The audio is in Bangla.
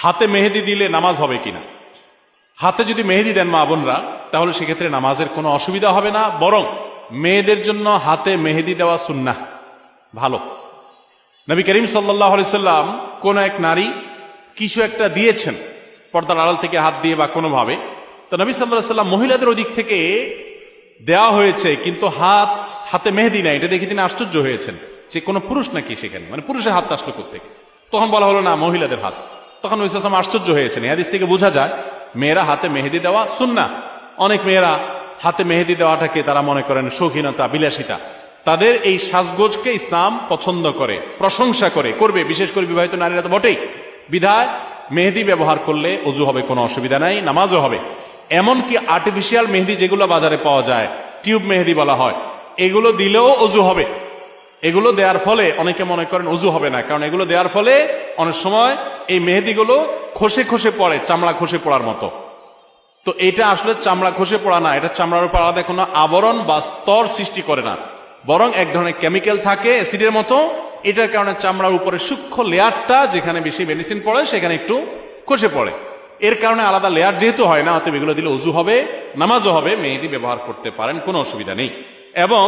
হাতে মেহেদি দিলে নামাজ হবে কিনা। হাতে যদি মেহেদি দেন মা বোনরা, তাহলে সেক্ষেত্রে নামাজের কোনো অসুবিধা হবে না, বরং মেয়েদের জন্য হাতে মেহেদি দেওয়া সুন্নাহ, ভালো। নবী করিম সাল্লাল্লাহু আলাইহি সাল্লাম কোন এক নারী কিছু একটা দিয়েছেন পর্দার আড়াল থেকে হাত দিয়ে বা কোনোভাবে, তো নবী সাল্লাল্লাহু আলাইহি সাল্লাম মহিলাদের ওদিক থেকে দেওয়া হয়েছে কিন্তু হাতে মেহেদি নাই, এটা দেখে তিনি আশ্চর্য হয়েছেন যে কোনো পুরুষ নাকি সেখানে, মানে পুরুষের হাতটা আসলো কোত্থেকে। তখন বলা হলো না, মহিলাদের হাত। তখন নবী সাল্লাল্লাহু আলাইহি সাল্লাম আশ্চর্য হয়েছেন। এই হাদিস থেকে বোঝা যায় মেয়েরা হাতে মেহেদি দেওয়া সুন্নাহ। অনেক মেয়েরা হাতে মেহেদি দেওয়াটাকে তারা মনে করেন শৌখিনতা, বিলাসিতা। তাদের এই সাজগোজকে ইসলাম পছন্দ করে, প্রশংসা করে, করবে, বিশেষ করে বিবাহিত নারীরা তো বটেই। বিধায় মেহেদি ব্যবহার করলে ওযু হবে, কোনো অসুবিধা নাই, নামাজও হবে। এমনকি আর্টিফিশিয়াল মেহেদি যেগুলো বাজারে পাওয়া যায়, টিউব মেহেদি বলা হয়, এগুলো দিলেও ওযু হবে। এগুলো দেওয়ার ফলে অনেকে মনে করেন ওযু হবে না, কারণ এগুলো দেওয়ার ফলে অনেক সময় এই মেহেদিগুলো খসে খসে পড়ে, চামড়া খসে পড়ার মতো। তো এটা আসলে চামড়া খসে পড়া না, এটা চামড়ার উপর আলাদা কোনো আবরণ বা স্তর সৃষ্টি করে না, বরং এক ধরনের কেমিক্যাল থাকে অ্যাসিডের মতো। এটার কারণে চামড়ার উপরে সূক্ষ্ম লেয়ারটা, যেখানে বেশি মেডিসিন পড়ে সেখানে একটু খসে পড়ে। এর কারণে আলাদা লেয়ার যেহেতু হয় না, অতএব এগুলো দিলে ওযু হবে, নামাজও হবে, মেহেদি ব্যবহার করতে পারেন, কোনো অসুবিধা নেই। এবং